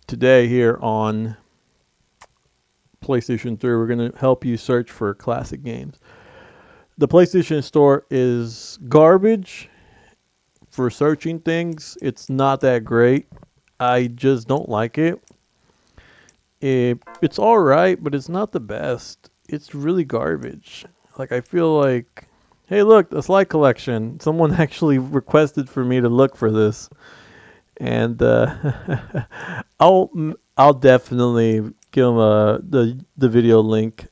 Today here on PlayStation 3, we're going to help you search for classic games. The PlayStation Store is garbage for searching things. It's not that great. I just don't like it. It's all right, but it's not the best. It's really garbage. Like I feel like, hey, look, the slide collection. Someone actually requested for me to look for this, and I'll I'll definitely give him the video link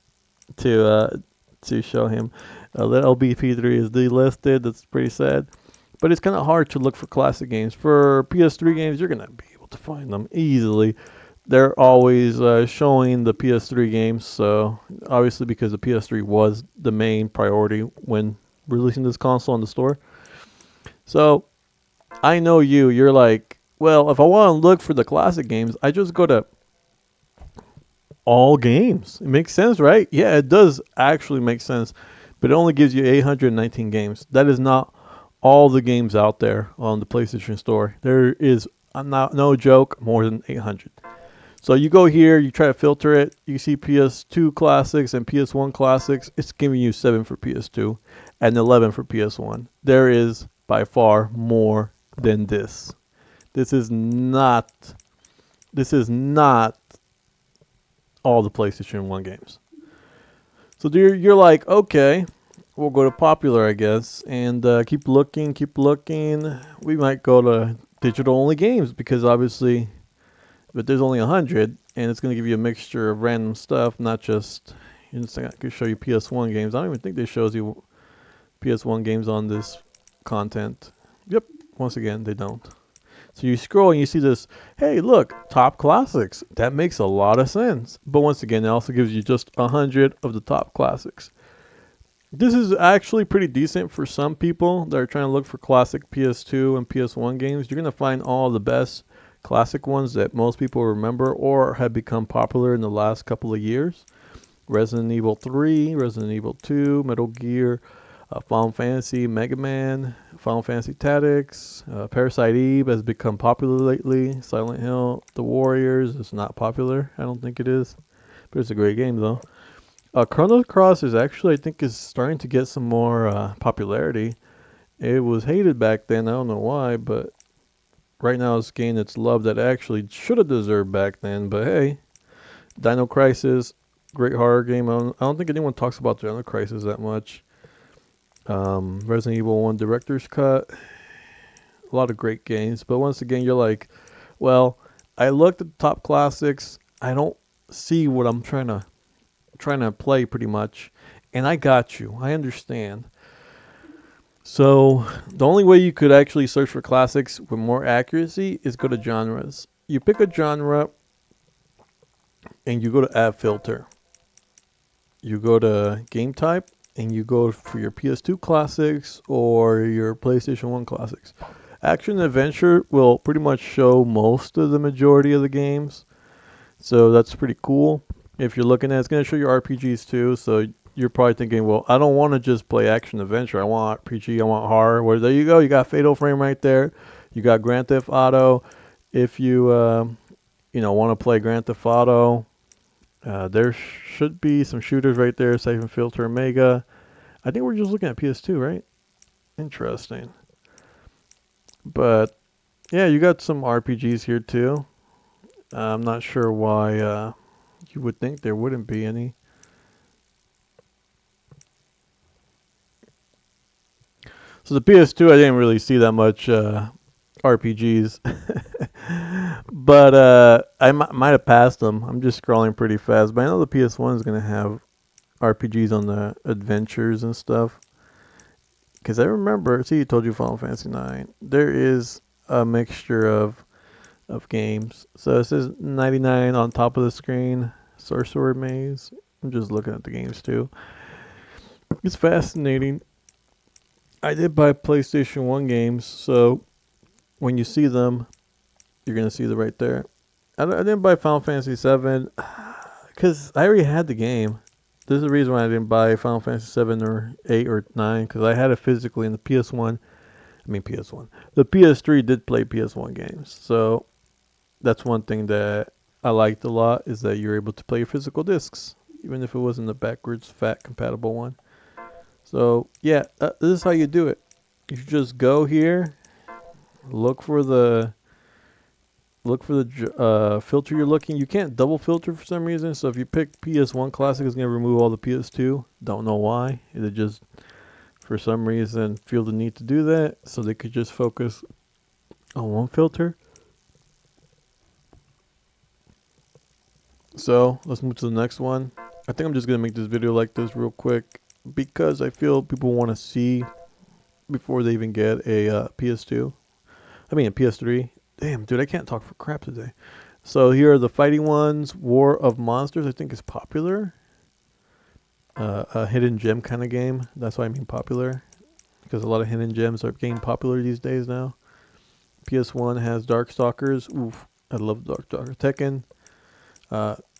to show him. The LBP3 is delisted. That's pretty sad, but it's kind of hard to look for classic games. For PS3 games, you're gonna be able to find them easily. They're always showing the PS3 games, so obviously because the PS3 was the main priority when releasing this console on the store. So I know you're like, well, if I want to look for the classic games, I just go to all games. It makes sense, right? Yeah, it does actually make sense, but it only gives you 819 games. That is not all the games out there on the PlayStation Store. There is not no joke more than 800. So you go here, you try to filter it. You see PS2 classics and PS1 classics. It's giving you 7 for PS2 and 11 for PS1. There is by far more than this. This is not. This is not all the PlayStation 1 games. So you're like, okay, we'll go to popular, I guess, and keep looking, keep looking. We might go to digital only games because obviously, but there's only 100, and it's going to give you a mixture of random stuff, not just. I could show you PS1 games. I don't even think they shows you PS1 games on this content. Yep, once again, they don't. So you scroll and you see this, hey, look, top classics. That makes a lot of sense. But once again, it also gives you just 100 of the top classics. This is actually pretty decent for some people that are trying to look for classic PS2 and PS1 games. You're going to find all the best classic ones that most people remember or have become popular in the last couple of years. Resident Evil 3, Resident Evil 2, Metal Gear, Final Fantasy, Mega Man, Final Fantasy Tactics, Parasite Eve has become popular lately. Silent Hill, The Warriors is not popular. I don't think it is, but it's a great game though. Chrono Cross is actually, I think, is starting to get some more popularity. It was hated back then. I don't know why, but right now it's gained its love that it actually should have deserved back then. But hey, Dino Crisis, great horror game. I don't think anyone talks about Dino Crisis that much. Resident Evil 1 Director's Cut. A lot of great games. But once again, you're like, well, I looked at the top classics. I don't see what I'm trying to play pretty much. And I got you. I understand. So the only way you could actually search for classics with more accuracy is go to genres. You pick a genre and you go to add filter. You go to game type and you go for your PS2 classics or your PlayStation 1 classics. Action adventure will pretty much show most of the majority of the games. So that's pretty cool. If you're looking at it, it's going to show you RPGs too. So you're probably thinking, well, I don't want to just play action adventure. I want RPG, I want horror. Well, there you go. You got Fatal Frame right there. You got Grand Theft Auto. If you want to play Grand Theft Auto, there should be some shooters right there. Siphon Filter, Omega. I think we're just looking at PS2, right? Interesting. But yeah, you got some RPGs here too. I'm not sure why you would think there wouldn't be any. So the PS2, I didn't really see that much RPGs, but might have passed them. I'm just scrolling pretty fast, but I know the PS1 is gonna have RPGs on the adventures and stuff. Because I remember, see, I told you Final Fantasy 9. There is a mixture of games. So it says 99 on top of the screen. Sorcerer Maze. I'm just looking at the games too. It's fascinating. I did buy PlayStation 1 games, so when you see them, you're going to see them right there. I didn't buy Final Fantasy 7 because I already had the game. This is the reason why I didn't buy Final Fantasy 7 or 8 or 9 because I had it physically in the PS1. I mean PS1. The PS3 did play PS1 games, so That's one thing that I liked a lot, is that you're able to play your physical discs, even if it wasn't a backwards fat compatible one. So yeah, this is how you do it. You just go here, look for the filter you're looking. You can't double filter for some reason. So if you pick PS1 Classic, it's gonna remove all the PS2. Don't know why. It just for some reason feel the need to do that, so they could just focus on one filter. So let's move to the next one. I think I'm just gonna make this video like this real quick because I feel people want to see before they even get a PS2. I mean a PS3. Damn, dude, I can't talk for crap today. So here are the fighting ones. War of Monsters, I think, is popular. A hidden gem kind of game. That's why I mean popular, because a lot of hidden gems are getting popular these days now. PS1 has Darkstalkers. Oof, I love Darkstalkers. Tekken.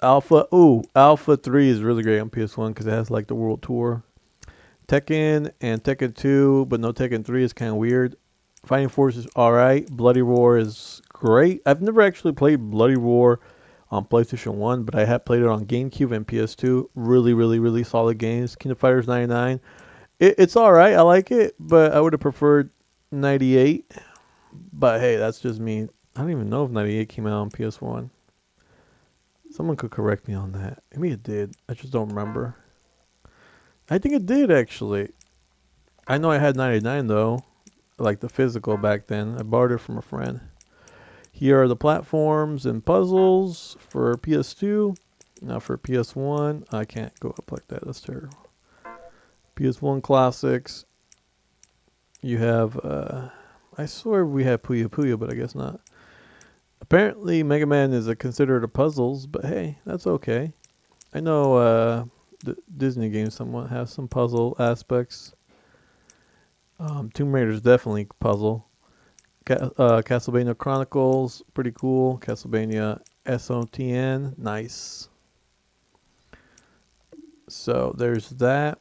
Alpha. Ooh, Alpha 3 is really great on PS1 because it has like the World Tour. Tekken and Tekken 2, but no Tekken 3 is kind of weird. Fighting Force is alright. Bloody Roar is great. I've never actually played Bloody Roar on PlayStation 1, but I have played it on GameCube and PS2. Really, really, really solid games. King of Fighters 99. It's alright. I like it, but I would have preferred 98. But hey, that's just me. I don't even know if 98 came out on PS1. Someone could correct me on that. Maybe it did. I just don't remember. I think it did, actually. I know I had 99, though. Like the physical back then. I borrowed it from a friend. Here are the platforms and puzzles for PS2. Now for PS1, I can't go up like that. That's terrible. PS1 classics. You have, I swear we had Puyo Puyo, but I guess not. Apparently, Mega Man is considered a puzzles, but hey, that's okay. I know the Disney games somewhat have some puzzle aspects. Tomb Raider is definitely puzzle. Castlevania Chronicles, pretty cool. Castlevania SOTN, nice. So there's that.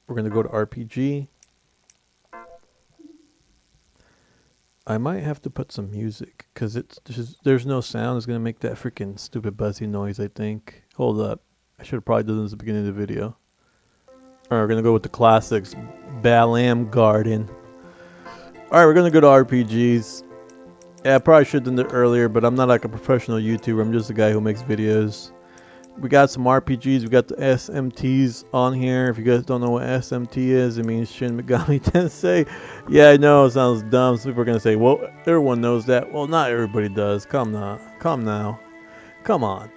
We're going to go to RPG. I might have to put some music because there's no sound. It's going to make that freaking stupid buzzy noise, I think. Hold up. I should have probably done this at the beginning of the video. Alright, we're going to go with the classics. Balam Garden. Alright, we're going to go to RPGs. Yeah, I probably should have done it earlier, but I'm not like a professional YouTuber. I'm just a guy who makes videos. We got some RPGs. We got the SMTs on here. If you guys don't know what SMT is, it means Shin Megami Tensei. Yeah, I know it sounds dumb. Some people are going to say, well, everyone knows that. Well, not everybody does. Come now. Come on.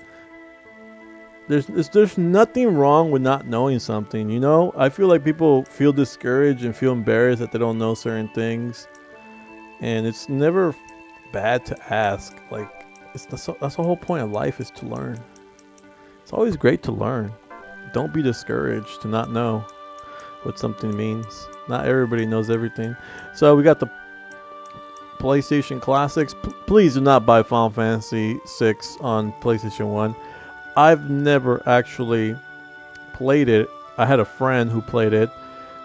There's nothing wrong with not knowing something, you know? I feel like people feel discouraged and feel embarrassed that they don't know certain things. And it's never bad to ask. Like, that's the whole point of life, is to learn. It's always great to learn. Don't be discouraged to not know what something means. Not everybody knows everything. So we got the PlayStation Classics. Please do not buy Final Fantasy VI on PlayStation 1. I've never actually played it. I had a friend who played it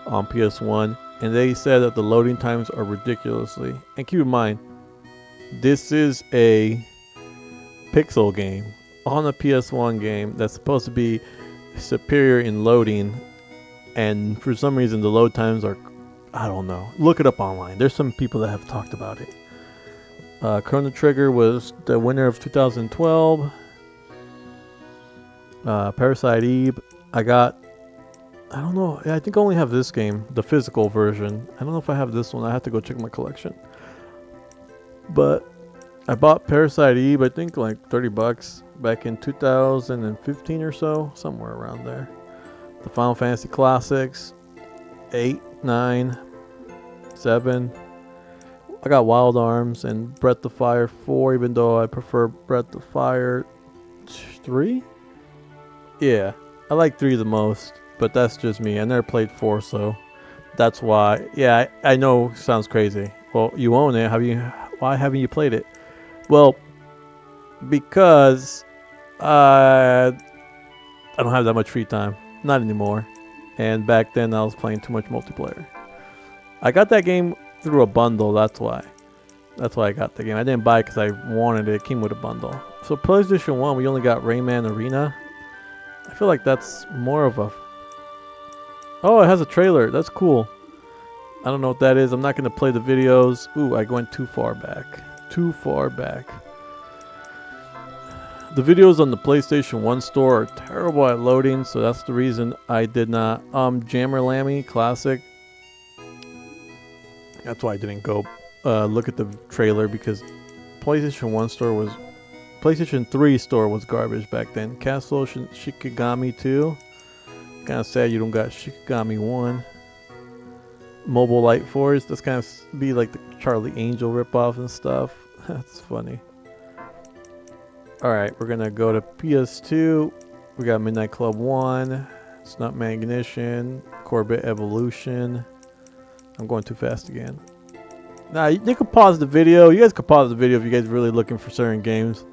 on PS1, and they said that the loading times are ridiculously. And keep in mind, this is a pixel game on a PS1 game that's supposed to be superior in loading, and for some reason the load times are, I don't know. Look it up online. There's some people that have talked about it. Chrono Trigger was the winner of 2012. Parasite Eve, I don't know. I think I only have this game, the physical version. I don't know if I have this one. I have to go check my collection. But I bought Parasite Eve, I think like $30 back in 2015 or so, somewhere around there. The Final Fantasy Classics, 8, 9, 7. I got Wild Arms and Breath of Fire 4, even though I prefer Breath of Fire 3. Yeah, I like 3 the most, but that's just me. I never played 4, so that's why. Yeah, I know, sounds crazy. Well, you own it. Why haven't you played it? Well, because I don't have that much free time. Not anymore. And back then I was playing too much multiplayer. I got that game through a bundle, that's why. That's why I got the game. I didn't buy it because I wanted it. It came with a bundle. So PlayStation 1, we only got Rayman Arena. I feel like that's more of a... Oh, it has a trailer. That's cool. I don't know what that is. I'm not going to play the videos. Ooh, I went too far back. Too far back. The videos on the PlayStation 1 store are terrible at loading, so that's the reason I did not. Jammer Lammy Classic. That's why I didn't go look at the trailer, because PlayStation 1 store was... PlayStation 3 store was garbage back then. Castle Shikigami 2. Kind of sad you don't got Shikigami 1. Mobile Light Force. That's kind of be like the Charlie Angel ripoff and stuff. That's funny. Alright, we're gonna go to PS2. We got Midnight Club 1. Snap Magnition. Corbett Evolution. I'm going too fast again. Nah, you can pause the video. You guys can pause the video if you guys are really looking for certain games.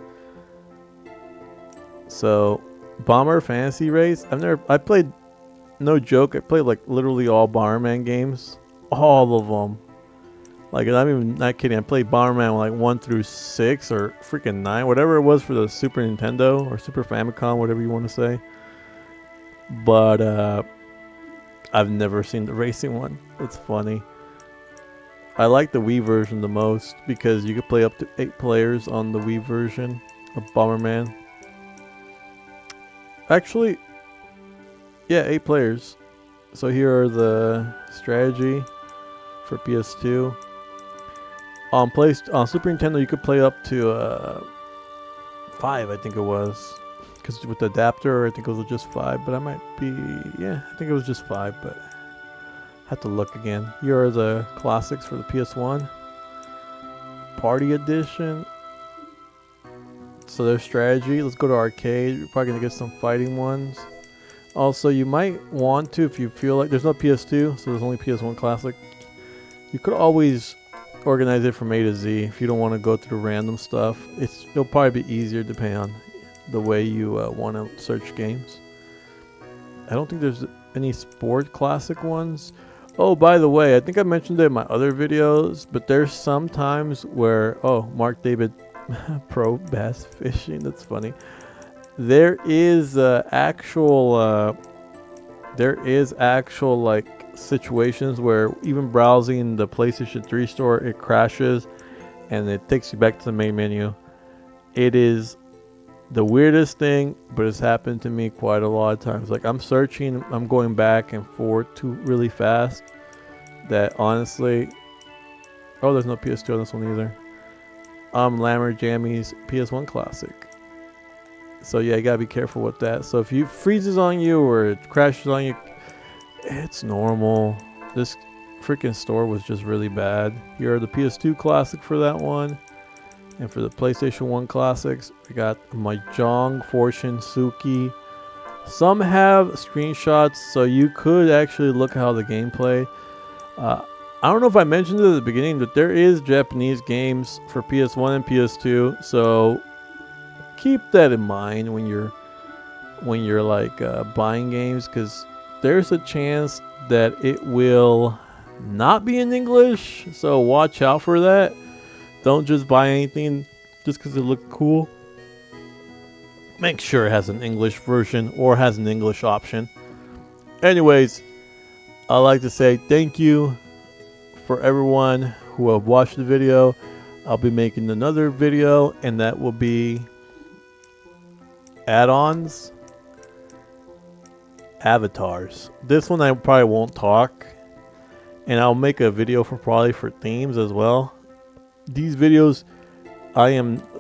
So, Bomber Fantasy Race. I played, no joke, I played like literally all Bomberman games. All of them. Like, I'm even not kidding. I played Bomberman like 1 through 6 or freaking 9. Whatever it was for the Super Nintendo or Super Famicom, whatever you want to say. But, I've never seen the racing one. It's funny. I like the Wii version the most because you could play up to 8 players on the Wii version of Bomberman. Actually, yeah, 8 players. So here are the strategy for PS2. On Super Nintendo, you could play up to 5, I think it was. Because with the adapter, I think it was just 5. But I might be, yeah, I think it was just 5. But I have to look again. Here are the classics for the PS1. Party Edition. So there's strategy. Let's go to arcade. You're probably going to get some fighting ones. Also, you might want to, if you feel like... There's no PS2, so there's only PS1 Classic. You could always organize it from A to Z if you don't want to go through random stuff. It'll probably be easier depending on the way you want to search games. I don't think there's any Sport Classic ones. Oh, by the way, I think I mentioned it in my other videos, but there's some times where... Oh, Mark David... Pro Bass Fishing, that's funny. There is actual like situations where even browsing the PlayStation 3 store, it crashes and it takes you back to the main menu. It is the weirdest thing, but it's happened to me quite a lot of times. Like, I'm searching, I'm going back and forth too really fast, that honestly... Oh, there's no PS2 on this one either. Lammer Jammy's PS1 Classic. So yeah, you gotta be careful with that. So if it freezes on you or it crashes on you, it's normal. This freaking store was just really bad. Here are the PS2 Classic for that one. And for the PlayStation 1 Classics, we got Mahjong Fortune Suki. Some have screenshots, so you could actually look how the gameplay. I don't know if I mentioned it at the beginning, but there is Japanese games for PS1 and PS2, so keep that in mind when you're like buying games, because there's a chance that it will not be in English, so watch out for that. Don't just buy anything just because it looks cool. Make sure it has an English version or has an English option. Anyways, I'd like to say thank you for everyone who have watched the video. I'll be making another video, and that will be add-ons, avatars. This one I probably won't talk, and I'll make a video probably for themes as well. These videos,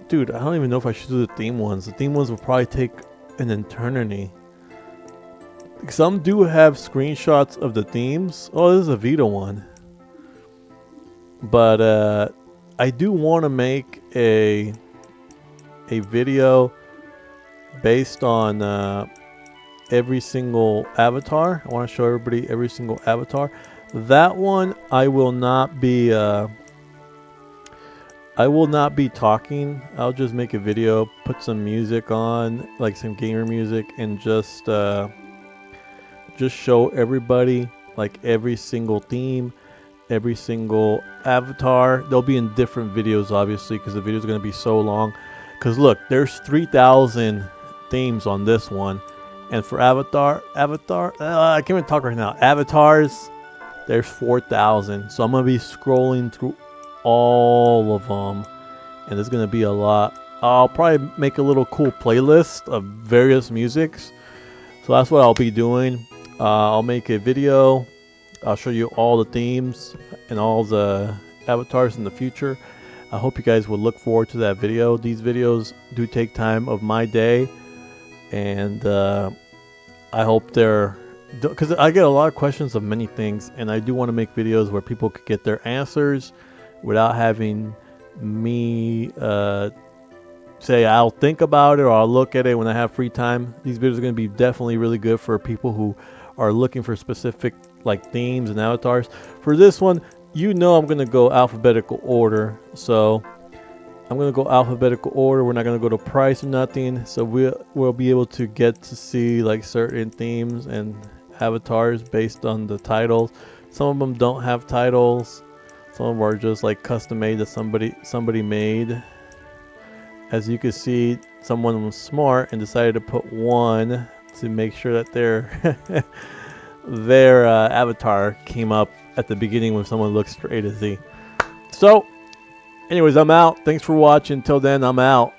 dude, I don't even know if I should do the theme ones. The theme ones will probably take an eternity. Some do have screenshots of the themes. Oh, this is a Vita one. But I do want to make a video based on every single avatar. I want to show everybody every single avatar. That one I will not be talking. I'll just make a video, put some music on, like some gamer music, and just show everybody like every single theme. every single avatar. They'll be in different videos, obviously, because the videos are going to be so long. Because look, there's 3,000 themes on this one. And for avatar, I can't even talk right now. Avatars, there's 4,000. So I'm going to be scrolling through all of them. And there's going to be a lot. I'll probably make a little cool playlist of various musics. So that's what I'll be doing. I'll make a video. I'll show you all the themes and all the avatars in the future. I hope you guys will look forward to that video. These videos do take time of my day. And I hope they're... because I get a lot of questions of many things. And I do want to make videos where people could get their answers without having me... say I'll think about it or I'll look at it when I have free time. These videos are going to be definitely really good for people who are looking for specific like themes and avatars. For this one, you know I'm going to go alphabetical order. So I'm going to go alphabetical order. We're not going to go to price or nothing. So we'll be able to get to see like certain themes and avatars based on the titles. Some of them don't have titles. Some of them are just like custom made that somebody made. As you can see, someone was smart and decided to put one to make sure that their avatar came up at the beginning when someone looks for A to Z. So, anyways, I'm out. Thanks for watching. Till then, I'm out.